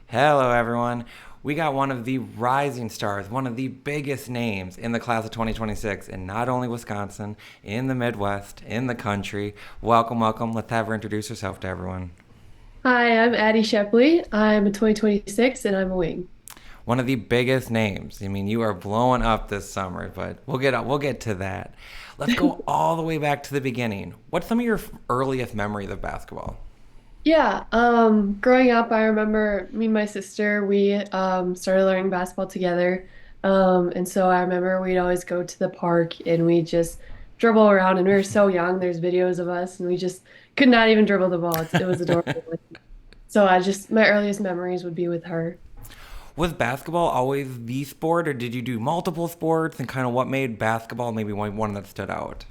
Hello, everyone. We got one of the rising stars, one of the biggest names in the class of 2026 in not only Wisconsin, in the Midwest, in the country. Welcome, welcome. Let's have her introduce herself to everyone. Hi, I'm Ady Sheplee. I'm a 2026 and I'm a wing. One of the biggest names. I mean, you are blowing up this summer, but we'll get to that. Let's go all the way back to the beginning. What's some of your earliest memories of basketball? Growing up, I remember me and my sister, we started learning basketball together. And so I remember we'd always go to the park and we just dribble around and we were so young. There's videos of us and we just could not even dribble the ball. It was adorable. So my earliest memories would be with her. Was basketball always the sport, or did you do multiple sports? And kind of what made basketball maybe one that stood out?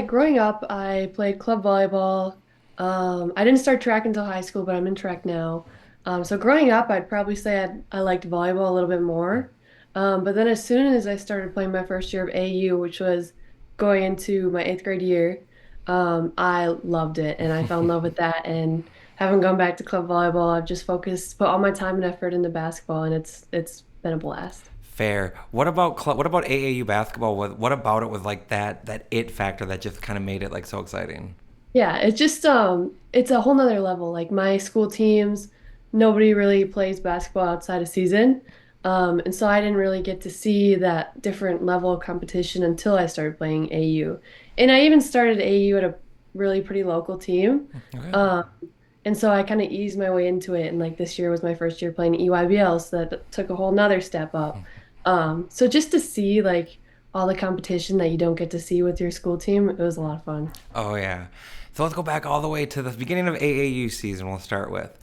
Growing up, I played club volleyball. I didn't start track until high school, but I'm in track now. So growing up, I'd probably say I liked volleyball a little bit more. But then as soon as I started playing my first year of AU, which was going into my eighth grade year, I loved it and I fell in love with that. And haven't gone back to club volleyball. I've just put all my time and effort into basketball, and it's been a blast. Fair. What about AAU basketball? What about it was like that it factor that just kind of made it like so exciting? Yeah, it's a whole nother level. Like my school teams, nobody really plays basketball outside of season. And so I didn't really get to see that different level of competition until I started playing AU. And I even started AU at a really pretty local team. Okay. Um, and so I kind of eased my way into it. And like this year was my first year playing EYBL, so that took a whole nother step up. So just to see like all the competition that you don't get to see with your school team, it was a lot of fun. Oh yeah. So let's go back all the way to the beginning of AAU season. We'll start with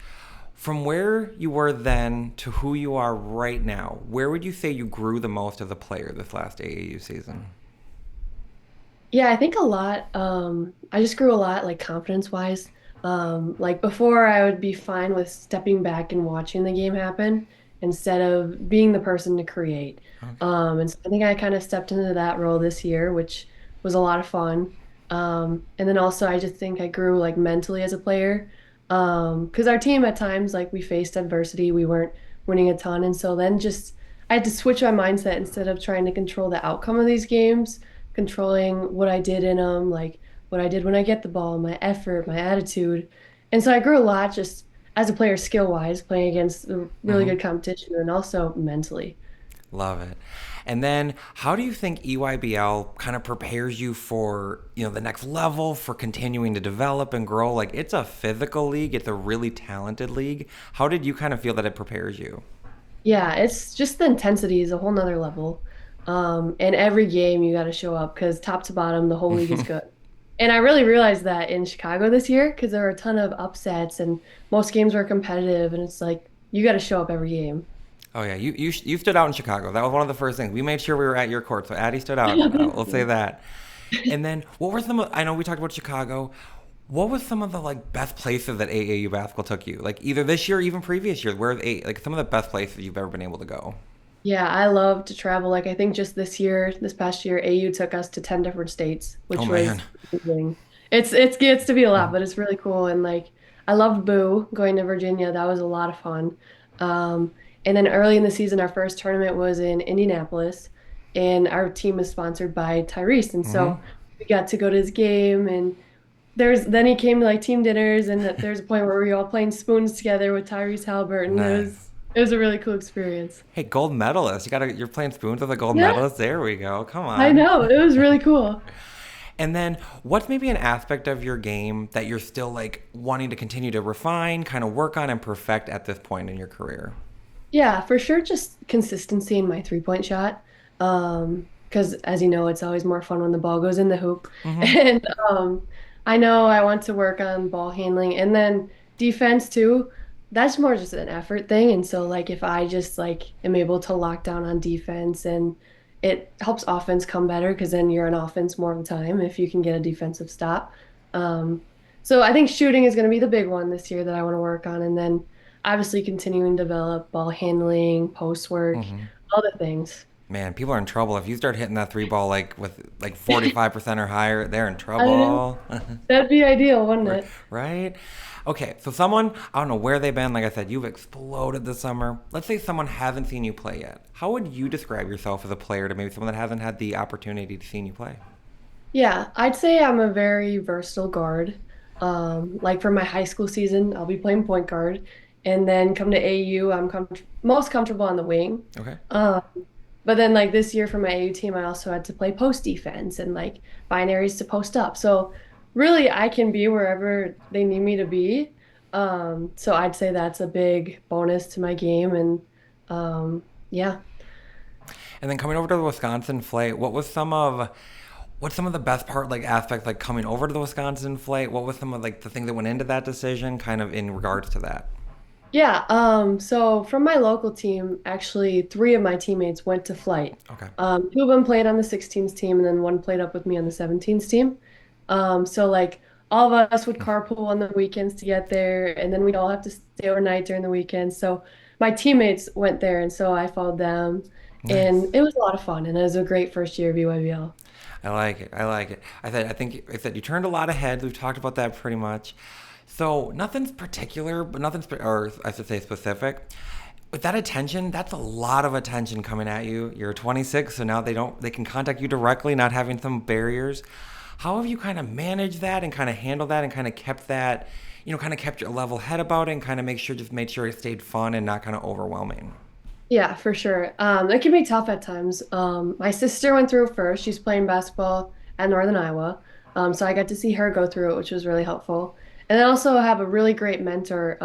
from where you were then to who you are right now. Where would you say you grew the most as a player this last AAU season? Yeah, I think a lot. I just grew a lot, like confidence wise. Like before, I would be fine with stepping back and watching the game happen instead of being the person to create. And so I think I kind of stepped into that role this year, which was a lot of fun. And then also, I just think I grew like mentally as a player. Because our team at times, like we faced adversity, we weren't winning a ton, and so then just I had to switch my mindset instead of trying to control the outcome of these games controlling what I did in them, like what I did when I get the ball, my effort, my attitude. And so I grew a lot just as a player skill wise, playing against a really Mm-hmm. good competition and also mentally. Love it. And then, how do you think EYBL kind of prepares you for the next level, for continuing to develop and grow? Like it's a physical league, it's a really talented league. How did you kind of feel that it prepares you? Yeah, it's just the intensity is a whole nother level. And every game you got to show up because top to bottom, the whole league is good. And I really realized that in Chicago this year because there were a ton of upsets and most games were competitive. And it's like, you got to show up every game. Oh yeah, you stood out in Chicago. That was one of the first things. We made sure we were at your court, so Addie stood out. Thank We'll say you. that. And then, what were some? I know we talked about Chicago. What was some of the like best places that AAU basketball took you? Like either this year, or even previous years. Where like some of the best places you've ever been able to go? Yeah, I love to travel. Like I think just this past year, AU took us to 10 different states, Oh which man. was amazing. It gets to be a lot, but it's really cool. And like I loved Boo going to Virginia. That was a lot of fun. Um, and then early in the season, our first tournament was in Indianapolis, and our team is sponsored by Tyrese. And Mm-hmm. so we got to go to his game and then he came to like team dinners and there's a point where we were all playing spoons together with Tyrese Halliburton. Nice. It was a really cool experience. Hey, gold medalist! You're playing spoons with a gold Yeah. medalist. There we go. Come I on. know. It was really cool. And then, what's maybe an aspect of your game that you're still like wanting to continue to refine, kind of work on, and perfect at this point in your career? Yeah, for sure. Just consistency in my three-point shot. Because as you know, it's always more fun when the ball goes in the hoop. Mm-hmm. And I know I want to work on ball handling and then defense too. That's more just an effort thing. And so like if I just like am able to lock down on defense and it helps offense come better because then you're on offense more of the time if you can get a defensive stop. Um, so I think shooting is going to be the big one this year that I want to work on. And then obviously continuing to develop ball handling, post work, Mm-hmm. all the things. Man, people are in trouble if you start hitting that three ball like with like 45% or higher. They're in I know. trouble. That'd be ideal, wouldn't Right? it? Right? Okay, so someone, I don't know where they've been. Like I said, you've exploded this summer. Let's say someone hasn't seen you play yet. How would you describe yourself as a player to maybe someone that hasn't had the opportunity to see you play? Yeah, I'd say I'm a very versatile guard. Like for my high school season, I'll be playing point guard, and then come to AU, most comfortable on the wing. Okay. Um, but then like this year for my AU team, I also had to play post defense and like find areas to post up. So really, I can be wherever they need me to be. So I'd say that's a big bonus to my game, and yeah. And then coming over to the Wisconsin flight, what's some of the best part like aspects like coming over to the Wisconsin flight? What was some of like the things that went into that decision kind of in regards to that? Yeah, so from my local team, actually three of my teammates went to flight. Okay. Two of them played on the 16s team, and then one played up with me on the 17s team. So like all of us would carpool on the weekends to get there, and then we'd all have to stay overnight during the weekend. So my teammates went there, and so I followed them, Nice. and it was a lot of fun, and it was a great first year of BYBL. I like it. I like it. I think you turned a lot of heads. We've talked about that pretty much. So nothing's particular, but or I should say specific. With that attention, that's a lot of attention coming at you. You're 26, so now they can contact you directly, not having some barriers. How have you kind of managed that and kind of handled that and kind of kept that, kind of kept your level head about it and kind of just made sure it stayed fun and not kind of overwhelming? Yeah, for sure. It can be tough at times. My sister went through it first. She's playing basketball at Northern Iowa. So I got to see her go through it, which was really helpful. And then also have a really great mentor.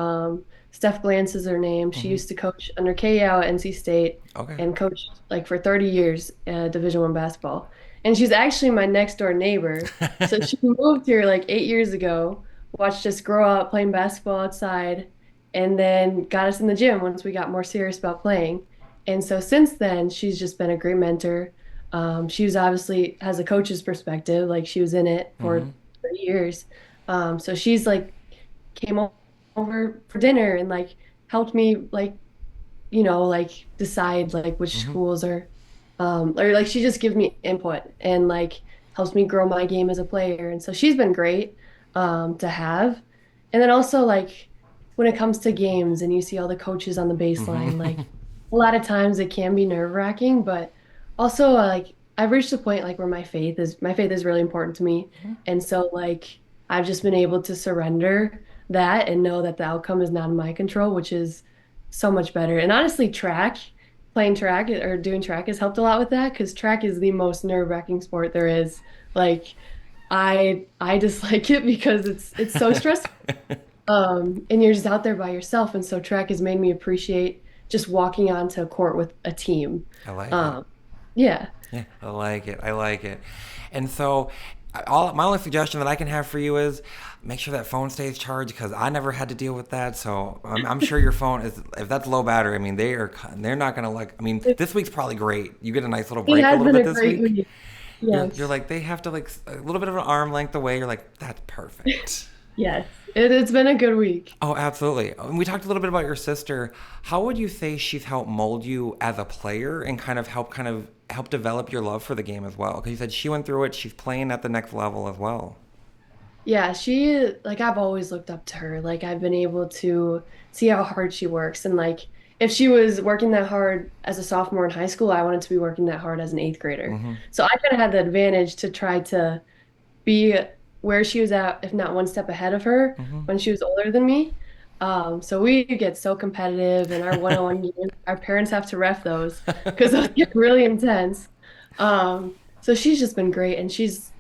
Steph Glantz is her name. She Hmm. used to coach under KO at NC State Okay. and coached like for 30 years Division One basketball. And she's actually my next door neighbor. So she moved here like 8 years ago, watched us grow up playing basketball outside, and then got us in the gym once we got more serious about playing. And so since then, she's just been a great mentor. She was obviously has a coach's perspective, like she was in it Hmm. for 30 years. So she's like came over for dinner and like helped me like decide like which Hmm. schools are or like she just gives me input and like helps me grow my game as a player. And so she's been great to have. And then also like when it comes to games and you see all the coaches on the Hmm. baseline, like a lot of times it can be nerve-wracking, but also like I've reached a point like where my faith is really important to me. And so like I've just been able to surrender that and know that the outcome is not in my control, which is so much better. And honestly, playing track or doing track has helped a lot with that because track is the most nerve-wracking sport there is. Like I dislike it because it's so stressful. And you're just out there by yourself. And so track has made me appreciate just walking onto a court with a team. I like it. Um, yeah. Yeah, I like it. I like it. And so, my only suggestion that I can have for you is make sure that phone stays charged because I never had to deal with that. So I'm sure your phone is if that's low battery. I mean, they're not gonna like. I mean, It, this week's probably great. You get a nice little it break a has little been bit a this great week. week. You're Yes. like they have to like a little bit of an arm length away. You're like that's perfect. Yes. It's been a good week. Oh, absolutely. And we talked a little bit about your sister. How would you say she's helped mold you as a player and kind of help develop your love for the game as well? Because you said she went through it. She's playing at the next level as well. Yeah, she like I've always looked up to her. Like I've been able to see how hard she works and like if she was working that hard as a sophomore in high school, I wanted to be working that hard as an eighth grader. Hmm. So I kind of had the advantage to try to be where she was at, if not one step ahead of her Hmm. when she was older than me. So we get so competitive in our one-on-one games. Our parents have to ref those because those get really intense. So she's just been great, and she's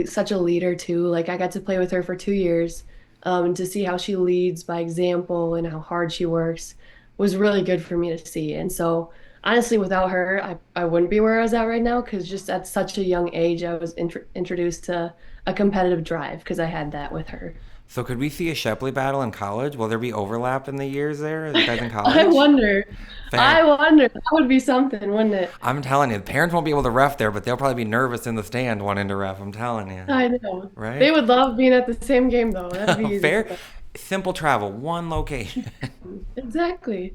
such a leader too. Like I got to play with her for 2 years, and to see how she leads by example and how hard she works was really good for me to see. And so honestly, without her, I wouldn't be where I was at right now because just at such a young age, I was introduced to a competitive drive because I had that with her. So could we see a Shepley battle in college? Will there be overlap in the years there? Are you guys in I college? wonder. Fan. I wonder. That would be something, wouldn't it? I'm telling you, the parents won't be able to ref there, but they'll probably be nervous in the stand wanting to ref. I'm telling you. I know. They Right? would love being at the same game, though. That'd be easy for Fair. them. Simple travel, one location. Exactly.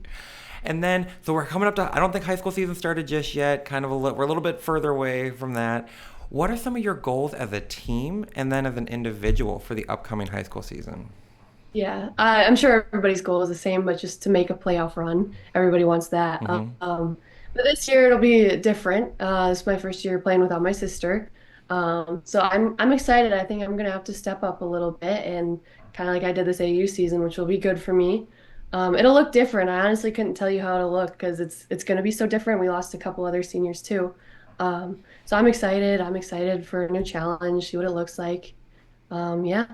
And then, so we're coming up to, I don't think high school season started just yet. We're a little bit further away from that. What are some of your goals as a team and then as an individual for the upcoming high school season? Yeah, I'm sure everybody's goal is the same, but just to make a playoff run, everybody wants that. But this year it'll be different. This is my first year playing without my sister, so I'm excited. I think I'm gonna have to step up a little bit and kind of like I did this AU season, which will be good for me. It'll look different. I honestly couldn't tell you how it'll look because it's gonna be so different. We lost a couple other seniors too, so I'm excited. I'm excited for a new challenge, see what it looks like. Yeah.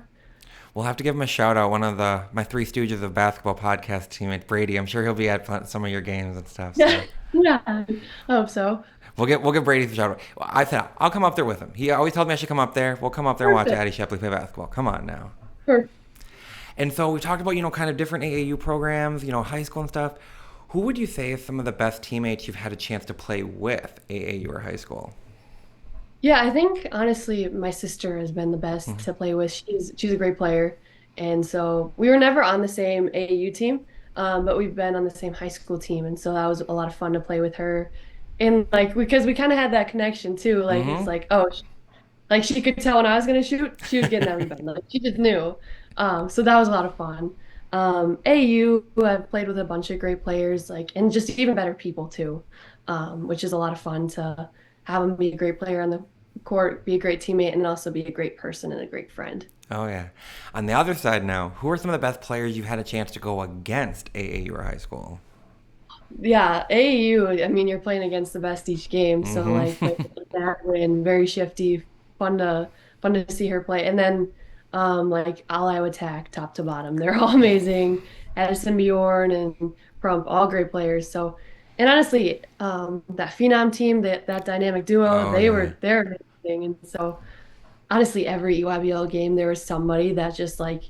We'll have to give him a shout out. One of the my Three Stooges of basketball podcast teammate Brady. I'm sure he'll be at some of your games and stuff. Yeah, So yeah, I hope so. we'll get Brady a shout out. I said I'll come up there with him. He always told me I should come up there. We'll come up there and watch Perfect. Ady Sheplee play basketball. Come on now. Perfect. And so we talked about kind of different AAU programs, high school and stuff. Who would you say is some of the best teammates you've had a chance to play with, AAU or high school? Yeah, I think honestly, my sister has been the best to play with. She's a great player, and so we were never on the same AAU team, but we've been on the same high school team, and so that was a lot of fun to play with her. And like because we kind of had that connection too. Like it's Mm-hmm. like oh, like she could tell when I was gonna shoot, she was getting every rebound. Like she just knew. So that was a lot of fun. AU, I've played with a bunch of great players, like and just even better people too, which is a lot of fun to have them be a great player on the court, be a great teammate, and also be a great person and a great friend. Oh yeah. On the other side now, who are some of the best players you've had a chance to go against AAU or high school? Yeah, AAU, I mean, you're playing against the best each game, so like Mm-hmm. that win, very shifty, fun to see her play. And then like all out attack, top to bottom, they're all amazing. Addison Bjorn and Prump, all great players. So, and honestly, that Phenom team, that dynamic duo, Oh yeah. they're amazing. And so honestly, every EYBL game, there was somebody that just like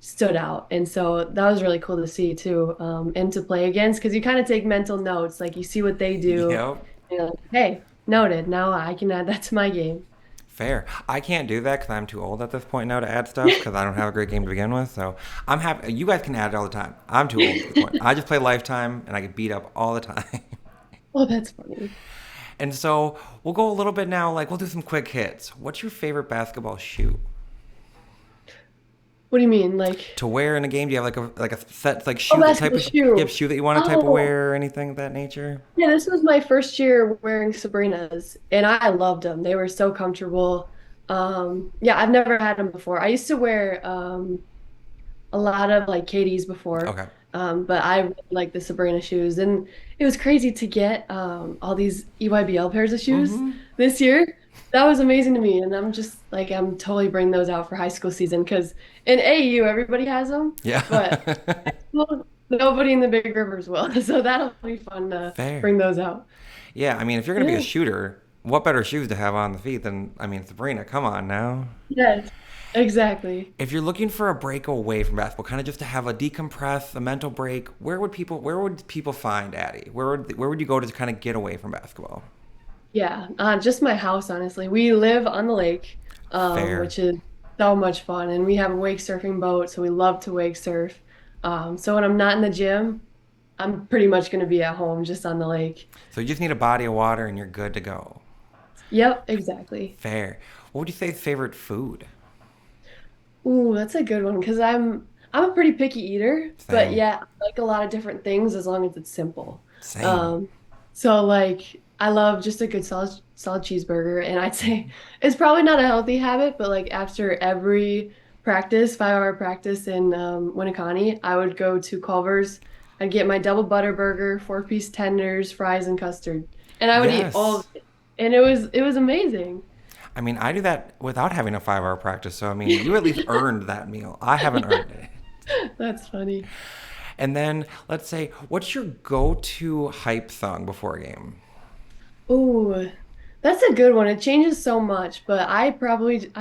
stood out. And so that was really cool to see too, and to play against because you kind of take mental notes. Like you see what they do, Yep. and you're like, hey, noted. Now I can add that to my game. Fair. I can't do that because I'm too old at this point now to add stuff because I don't have a great game to begin with. So I'm happy. You guys can add it all the time. I'm too old at this point. I just play Lifetime and I get beat up all the time. Oh, that's funny. And so we'll go a little bit now. Like we'll do some quick hits. What's your favorite basketball shoe What do you mean? Like, to wear in a game? Do you have like a set like oh, shoe type basketball of you have shoe. shoe that you want to type of Oh, wear or anything of that nature? yeah, this was my first year wearing Sabrina's, and I loved them. They were so comfortable. Yeah, I've never had them before. I used to wear a lot of like Katie's before. Okay. But I really like the Sabrina shoes. And it was crazy to get all these EYBL pairs of shoes Mm-hmm. this year. That was amazing to me. And I'm just like, I'm totally bringing those out for high school season because in AU, everybody has them, Yeah. but well, nobody in the big rivers will. So that'll be fun to Fair. bring those out. Yeah. I mean, if you're gonna be a Yeah. shooter, what better shoes to have on the feet than Sabrina? Come on now. Yes, exactly. If you're looking for a break away from basketball, kind of just to have a decompress, a mental break, where would people find Addie? Where would you go to kind of get away from basketball? Yeah, just my house, honestly. We live on the lake, Fair. which is so much fun, and we have a wake surfing boat, so we love to wake surf. So when I'm not in the gym, I'm pretty much going to be at home just on the lake. So you just need a body of water and you're good to go. Yep, exactly. Fair. What would you say is favorite food? Ooh, that's a good one because I'm a pretty picky eater, but Same. yeah, I like a lot of different things as long as it's simple. Same. Um, so like I love just a good solid cheeseburger, and I'd say it's probably not a healthy habit, but like after every practice, 5 hour practice in Winneconne, I would go to Culver's. I'd get my double butter burger, 4 piece tenders, fries, and custard, and I would eat all of Yes. it, and it was amazing. I mean, I do that without having a 5 hour practice. So, I mean, you at least earned that meal. I haven't earned it. That's funny. And then let's say, what's your go to hype song before a game? Ooh, that's a good one. It changes so much, but I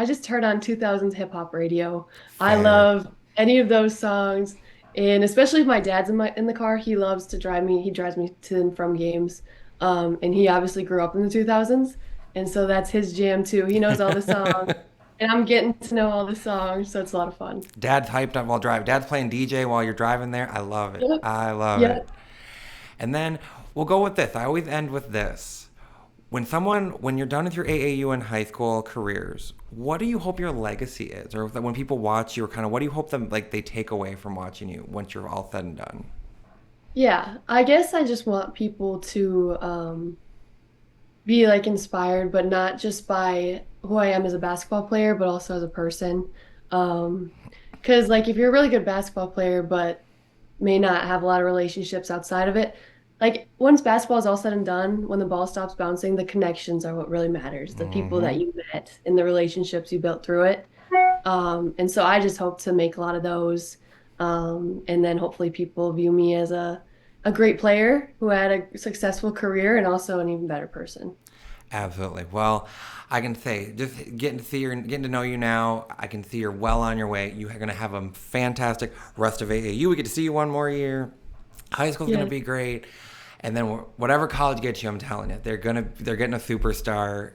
just turn on 2000s hip hop radio. I Fair. love any of those songs, and especially if my dad's in the car, he loves to drive me. He drives me to and from games. And he obviously grew up in the 2000s, and so that's his jam too. He knows all the songs, and I'm getting to know all the songs, so it's a lot of fun. Dad's hyped up while driving. Dad's playing DJ while you're driving there. I love it. Yep. I love it. Yep. And then we'll go with this. I always end with this. when you're done with your AAU and high school careers, what do you hope your legacy is, or when people watch you, or kind of what do you hope them like they take away from watching you once you're all said and done? Yeah, I guess I just want people to be like inspired, but not just by who I am as a basketball player, but also as a person. Um, because like if you're a really good basketball player, but may not have a lot of relationships outside of it, like once basketball is all said and done, when the ball stops bouncing, the connections are what really matters. The people Hmm. that you met and the relationships you built through it. And so I just hope to make a lot of those. And then hopefully people view me as a great player who had a successful career and also an even better person. Absolutely. Well, I can say just getting to know you now. I can see you're well on your way. You're going to have a fantastic rest of AAU. We get to see you one more year. High school's going to Yeah, be great, and then whatever college gets you, I'm telling you, they're getting a superstar.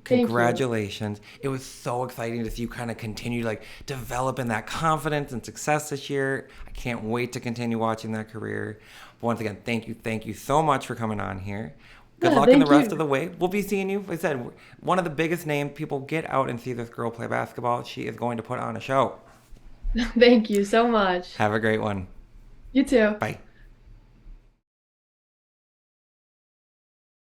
thank you. Congratulations. It was so exciting to see you kind of continue like developing that confidence and success this year. I can't wait to continue watching that career. But once again, thank you so much for coming on here. Good Yeah, luck in the thank rest of you. the way. We'll be seeing you. Like I said, one of the biggest names. People get out and see this girl play basketball. She is going to put on a show. Thank you so much. Have a great one. You too. Bye.